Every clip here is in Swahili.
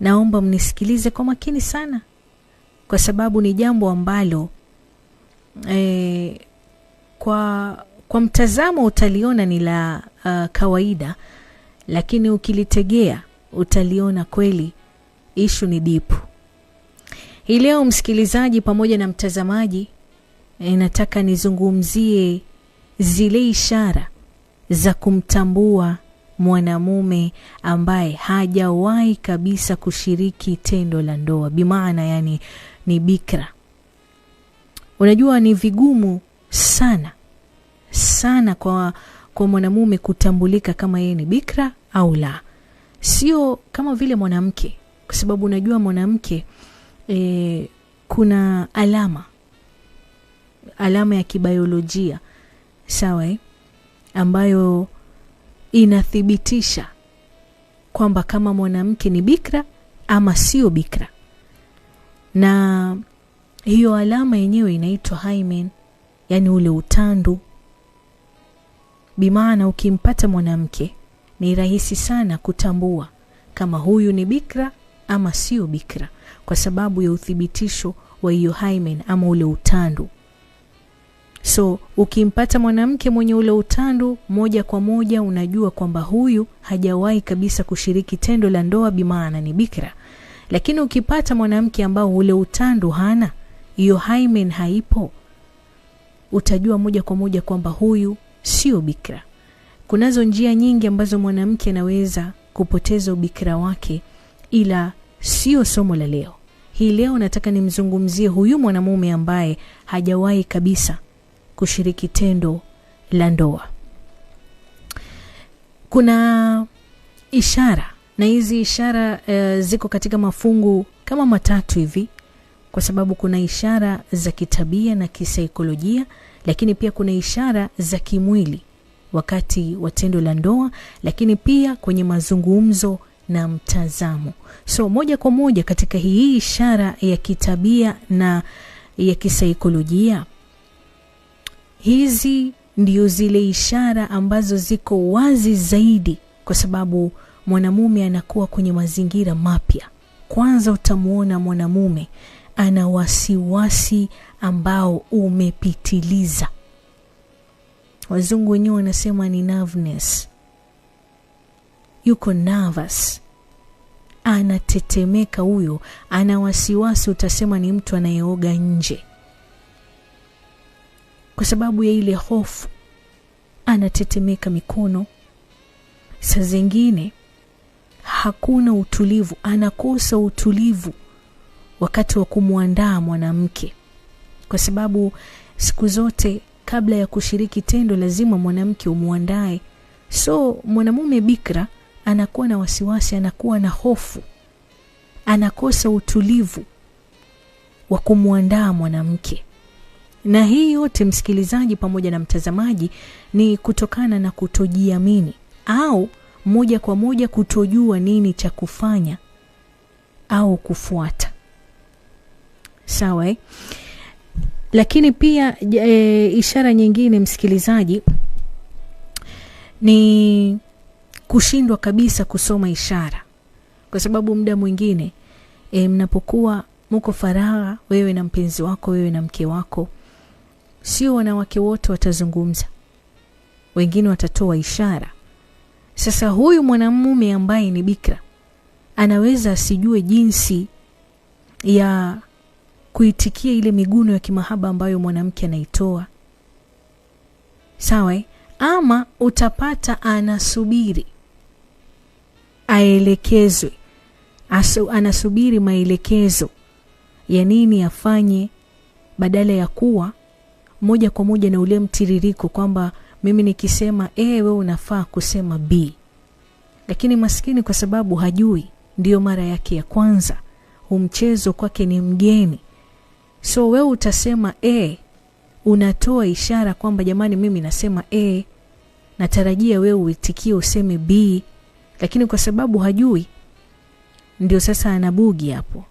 naomba mnisikilize kwa makini sana, kwa sababu ni jambo ambalo kwa mtazamo utaliona ni la kawaida, lakini ukilitegea utaliona kweli issue ni deep. Hii leo msikilizaji pamoja na mtazamaji, nataka nizungumzie zile ishara za kumtambua mwanamume ambaye hajawahi kabisa kushiriki tendo la ndoa, bimaana yani ni bikra. Unajua ni vigumu sana kwa mwanamume kutambulika kama yeye ni bikra au la. Sio kama vile mwanamke, kwa sababu unajua mwanamke kuna alama ya kibiolojia, sawa, ambayo inathibitisha kwamba kama mwanamke ni bikra ama sio bikra. Na hiyo alama yenyewe inaitwa hymen, yani ule utandu. Bimaana ukimpata mwanamke ni rahisi sana kutambua kama huyu ni bikra ama sio bikra, kwa sababu ya uthibitisho wa hiyo hymen ama ule utandu. So ukimpata mwanamke mwenye ule utandu, moja kwa moja unajua kwamba huyu hajawahi kabisa kushiriki tendo la ndoa, bimaana ni bikra. Lakini ukipata mwanamke ambao ule utandu hana, hiyo hymen haipo, utajua moja kwa moja kwamba huyu sio bikra. Kunazo njia nyingi ambazo mwanamke anaweza kupoteza ubikra wake, ila sio somo la leo. Hii leo nataka nimzungumzie huyu mwanamume ambaye hajawahi kabisa kushiriki tendo la ndoa. Kuna ishara, na hizi ishara ziko katika mafungu kama matatu hivi, kwa sababu kuna ishara za kitabia na kisaikolojia, lakini pia kuna ishara za kimwili wakati wa tendo la ndoa, lakini pia kwenye mazungumzo na mtazamo. So moja kwa moja katika hii ishara ya kitabia na ya kisaikolojia, hizi ndio zile ishara ambazo ziko wazi zaidi, kwa sababu mwanamume anakuwa kwenye mazingira mapya. Kwanza utamuona mwanamume ana wasiwasi ambao umepitiliza. Wazungu wenyewe wanasema ni nervousness. Yuko nervous, anatetemeka huyo, ana wasiwasi, utasema ni mtu anayeoga nje, kwa sababu ya ile hofu. Anatetemeka mikono, saa zingine hakuna utulivu, anakosa utulivu wakati wa kumuandaa mwanamke, kwa sababu siku zote kabla ya kushiriki tendo lazima mwanamke umuandae. So mwanamume bikra anakuwa na wasiwasi, anakuwa na hofu, anakosa utulivu wa kumuandaa mwanamke. Na hii yote msikilizaji pamoja na mtazamaji ni kutokana na kutojiamini, au moja kwa moja kutojua nini cha kufanya au kufuata. Sawa, Lakini pia ishara nyingine msikilizaji ni kushindwa kabisa kusoma ishara. Kwa sababu muda mwingine mnapokuwa mko faragha, wewe na mpenzi wako, wewe na mke wako, sio wanawake wote watazungumza, wengine watatoa ishara. Sasa huyu mwanamume ambaye ni bikra anaweza asijue jinsi ya kuitikia ile miguno ya kimahaba ambayo mwanamke anaitoa. Sawa, ama utapata anasubiri aelekezwe, anasubiri maelekezo ya nini afanye, badala ya kuwa moja kwa moja na ule mtiririko kwamba mimi nikisema A wewe unafaa kusema B. Lakini maskini kwa sababu hajui, ndio mara yake ya kwanza, mchezo kwake ni mgeni. So wewe utasema A, unatoa ishara kwamba jamani mimi nasema A, natarajia wewe uitikie useme B, lakini kwa sababu hajui, ndio sasa anabugi hapo.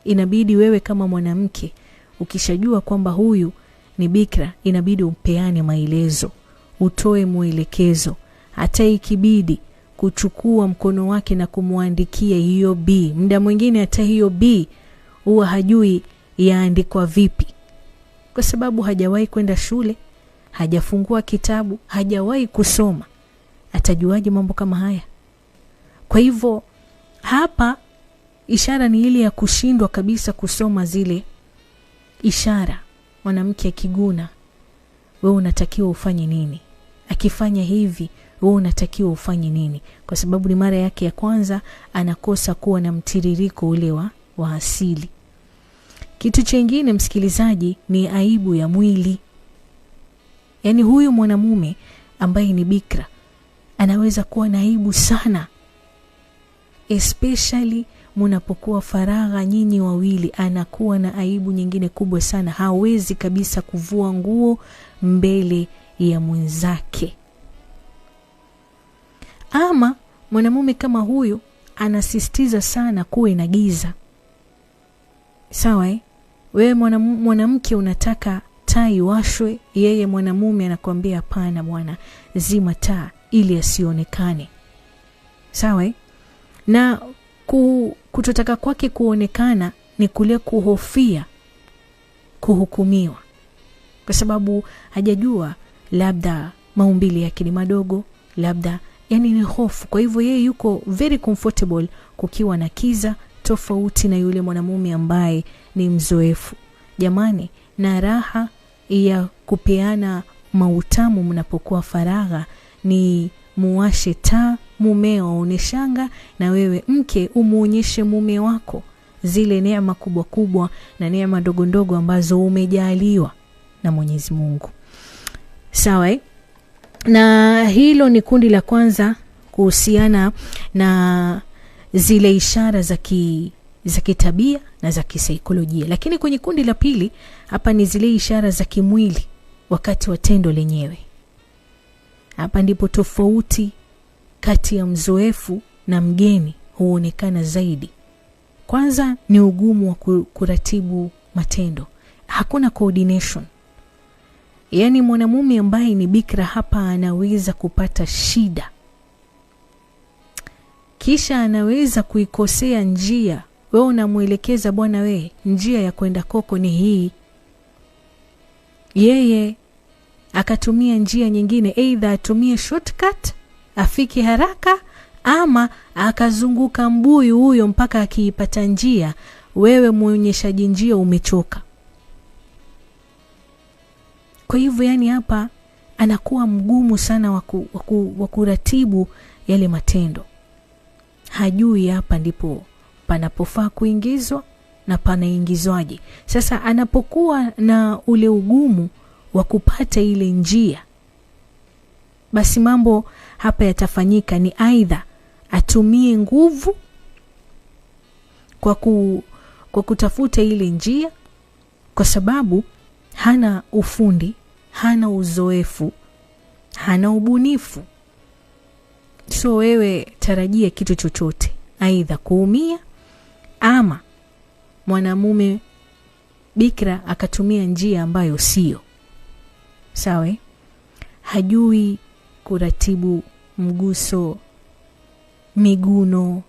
Inabidi wewe kama mwanamke ukishajua kwamba huyu ni bikra, inabidi umpeane maelezo, utoe mwelekezo, hata ikibidi kuchukua mkono wake na kumuandikia hiyo B. Muda mwingine hata hiyo B huwa hajui yaandikwa vipi, kwa sababu hajawahi kwenda shule, hajafungua kitabu, hajawahi kusoma. Atajuaje mambo kama haya? Kwa hivyo hapa ishara ni ile ya kushindwa kabisa kusoma zile ishara. Mwanamke akiguna, wewe unatakiwa ufanye nini? Akifanya hivi, wewe unatakiwa ufanye nini? Kwa sababu ni mara yake ya kwanza, anakosa kuwa na mtiririko ule wa asili. Kitu chengine msikilizaji ni aibu ya mwili. Yaani huyu mwanamume ambaye ni bikra anaweza kuwa na aibu sana, especially mnapokuwa faragha nyinyi wawili. Anakuwa na aibu nyingine kubwa sana, hawezi kabisa kuvua nguo mbele ya mwenzake. Ama mwanamume kama huyu anasisitiza sana kuwe na giza. Sawa wewe mwanamke unataka taa iwashwe, yeye mwanamume anakuambia hapana bwana, zima taa ili asionekane. Sawa na kutotaka kwake kuonekana ni kule kuhofia kuhukumiwa, kwa sababu hajajua labda maumbile yake ni madogo, labda yani ni hofu. Kwa hivyo yeye yuko very comfortable kukiwa na kiza, tofauti na yule mwanamume ambaye ni mzoefu. Jamani, na raha ya kupeana mautamu mnapokuwa faragha ni muwashe taa, mumeo aoneshanga, na wewe mke umuonyeshe mume wako zile neema kubwa kubwa na neema ndogo ndogo ambazo umejaliwa na Mwenyezi Mungu. Sawa na hilo ni kundi la kwanza kuhusiana na zile ishara za kitabia na za kisaikolojia. Lakini kwenye kundi la pili hapa ni zile ishara za kimwili wakati wa tendo lenyewe. Hapa ndipo tofauti kati ya mzoefu na mgeni huonekana zaidi. Kwanza ni ugumu wa kuratibu matendo. Hakuna coordination. Yaani mwanamume ambaye ni bikra hapa anaweza kupata shida, kisha anaweza kuikosea njia. Wewe unamuelekeza bwana, we njia ya kwenda koko ni hii, yeye akatumia njia nyingine, either atumie shortcut afike haraka, ama akazunguka mbuyu huyo mpaka akiipata njia. Wewe muonyeshaji njia umechoka. Kwa hivyo yani hapa anakuwa mgumu sana wa kuratibu yale matendo. Hajui hapa ndipo panapofaa kuingizwa na panaingizwaje. Sasa anapokuwa na ule ugumu wa kupata ile njia, basi mambo hapa yatafanyika ni aidha atumie nguvu kwa kutafuta ile njia, kwa sababu hana ufundi, hana uzoefu, hana ubunifu. So wewe tarajia kitu chochote, aidha kuumia ama mwanamume bikra akatumia njia ambayo sio. Sawa? Hajui kuratibu mguso, miguno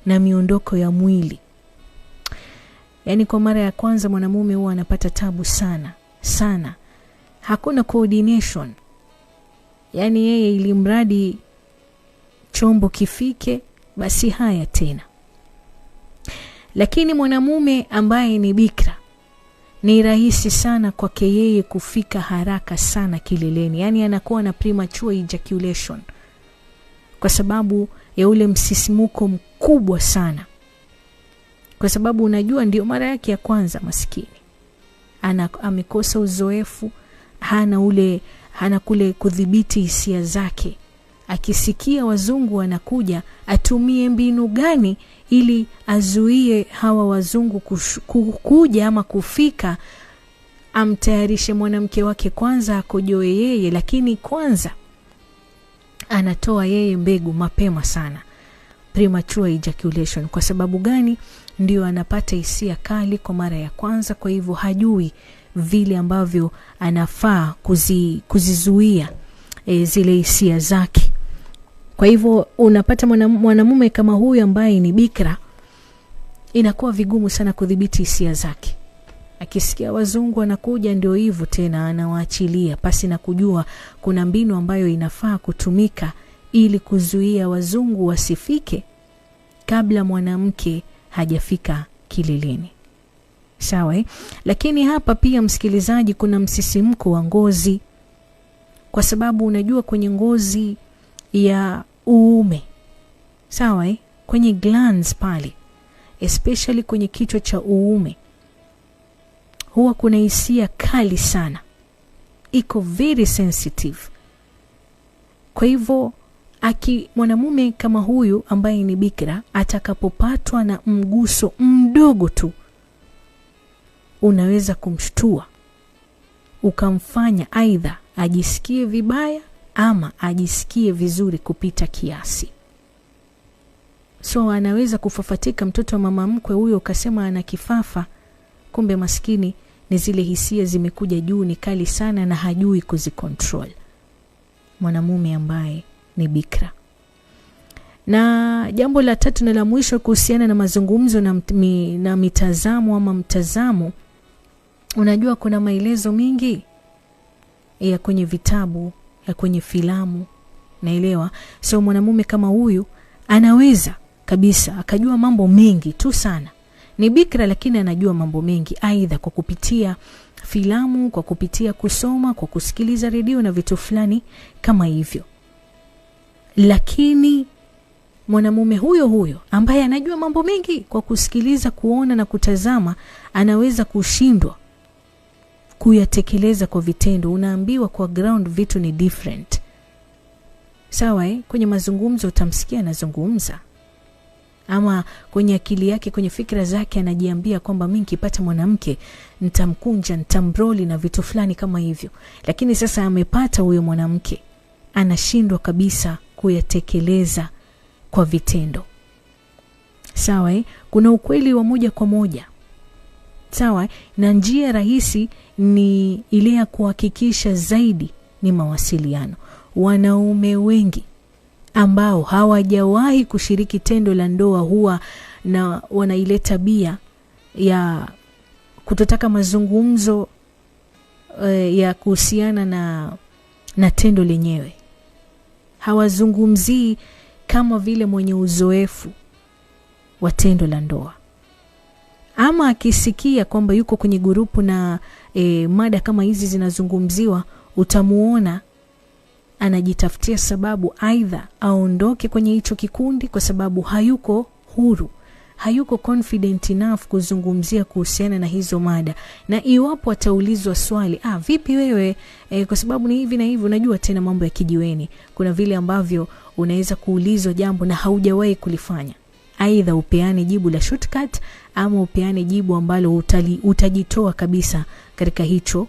na miondoko ya mwili. Yaani kwa mara ya kwanza mwanamume huwa anapata tabu sana sana. Hakuna coordination. Yaani yeye ilimradi chombo kifike, basi haya tena. Lakini mwanamume ambaye ni bikra ni rahisi sana kwake yeye kufika haraka sana kileleni. Yaani anakuwa na premature ejaculation kwa sababu ya ule msisimuko mkubwa sana. Kwa sababu unajua ndio mara yake ya kwanza, maskini amekosa uzoefu, hana kule kudhibiti hisia zake. Akisikia wazungu wanakuja, atumie mbinu gani ili azuie hawa wazungu kuja ama kufika? Amtayarishe mwanamke wake kwanza, akojoe yeye, lakini kwanza anatoa yeye mbegu mapema sana, premature ejaculation. Kwa sababu gani? Ndio anapata hisia kali kwa mara ya kwanza, kwa hivyo hajui vile ambavyo anafaa kuzizuia zile hisia zake. Kwa hivyo unapata mwanamume kama huyu ambaye ni bikra, inakuwa vigumu sana kudhibiti hisia zake. Akisikia wazungu anakuja, ndio hivyo tena, anawaachilia pasi na kujua kuna mbinu ambayo inafaa kutumika ili kuzuia wazungu wasifike kabla mwanamke hajafika kileleni. Sawa Lakini hapa pia msikilizaji, kuna msisimko wa ngozi, kwa sababu unajua kwenye ngozi ya uume, sawa kwenye glands pale, especially kwenye kichwa cha uume, huwa kuna hisia kali sana, iko very sensitive. Kwa hivyo mwanamume kama huyu ambaye ni bikra atakapopatwa na mguso mdogo tu, unaweza kumshtua, ukamfanya aidha ajisikie vibaya ama ajisikie vizuri kupita kiasi. So anaweza kufafatika mtoto wa mama mkwe huyo, ukasema ana kifafa, kumbe maskini ni zile hisia zimekuja juu, ni kali sana na hajui kuzicontrol, mwanamume ambaye ni bikra. Na jambo la tatu na la mwisho kuhusiana na mazungumzo na mitazamo ama mtazamo, unajua kuna maelezo mingi ya kwenye vitabu, ya kwenye filamu, naelewa. So mwanamume kama huyu anaweza kabisa akajua mambo mengi tu sana. Ni bikra lakini anajua mambo mengi, aidha kwa kupitia filamu, kwa kupitia kusoma, kwa kusikiliza redio na vitu fulani kama hivyo. Lakini mwanamume huyo ambaye anajua mambo mengi kwa kusikiliza, kuona na kutazama, anaweza kushindwa kuyatekeleza kwa vitendo. Unaambiwa kwa ground vitu ni different. Sawa kwenye mazungumzo utamsikia anazungumza, ama kwenye akili yake, kwenye fikra zake anajiambia kwamba mimi nikipata mwanamke nitamkunja, nitambroli na vitu fulani kama hivyo. Lakini sasa amepata huyo mwanamke, anashindwa kabisa kuyatekeleza kwa vitendo. Sawa kuna ukweli wa moja kwa moja. Sawa na njia rahisi ni ile ya kuhakikisha zaidi ni mawasiliano. Wanaume wengi ambao hawajawahi kushiriki tendo la ndoa huwa na wana ile tabia ya kutotaka mazungumzo ya kuhusiana na tendo lenyewe. Hawazungumzii kama vile mwenye uzoefu wa tendo la ndoa. Ama akisikia kwamba yuko kwenye grupu na mada kama hizi zinazungumziwa, utamuona anajitafutia sababu aidha aondoke kwenye hicho kikundi kwa sababu hayuko huru, hayuko confident enough kuzungumzia kuhusiana na hizo mada. Na iwapo ataulizwa swali, vipi wewe, kwa sababu ni hivi na hivi, unajua tena mambo ya kijiweni, kuna vile ambavyo unaweza kuulizwa jambo na haujawahi kulifanya, aidha upeane jibu la shortcut ama upeane jibu ambalo utajitoa kabisa katika hicho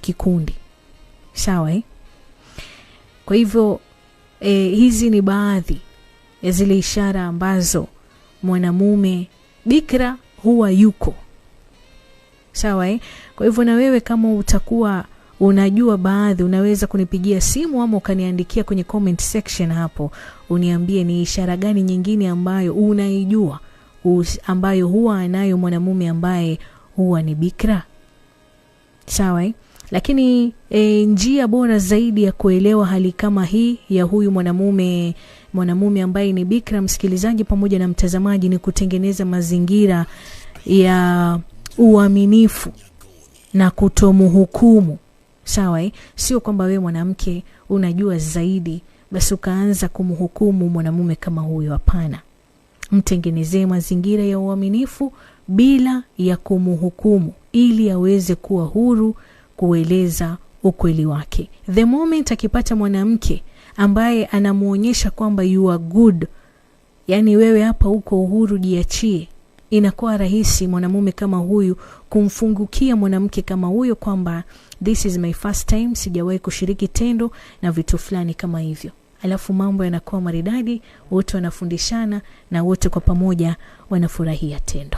kikundi. Sawa Kwa hivyo hizi ni baadhi ya zile ishara ambazo mwanamume bikra huwa yuko. Sawa Kwa hivyo na wewe kama utakuwa unajua baadhi, unaweza kunipigia simu ama ukaniandikia kwenye comment section hapo, uniambie ni ishara gani nyingine ambayo unaijua ambayo huwa anayo mwanamume ambaye huwa ni bikra. Sawa Lakini njia bora zaidi ya kuelewa hali kama hii ya huyu mwanamume ambaye ni bikra, msikilizaji pamoja na mtazamaji, ni kutengeneza mazingira ya uaminifu na kutomhukumu. Sawa Sio kwamba wewe mwanamke unajua zaidi basi ukaanza kumhukumu mwanamume kama huyo, hapana. Mtengenezee mazingira ya uaminifu bila ya kumhukumu, ili aweze kuwa huru kueleza ukweli wake. The moment akipata mwanamke ambaye anamuonyesha kwamba you are good, yani wewe hapa uko uhuru, jiachie, inakuwa rahisi mwanamume kama huyu kumfungukia mwanamke kama huyo kwamba this is my first time, sijawahi kushiriki tendo na vitu fulani kama hivyo. Alafu mambo yanakuwa maridadi, wote wanafundishana na wote kwa pamoja wanafurahia tendo.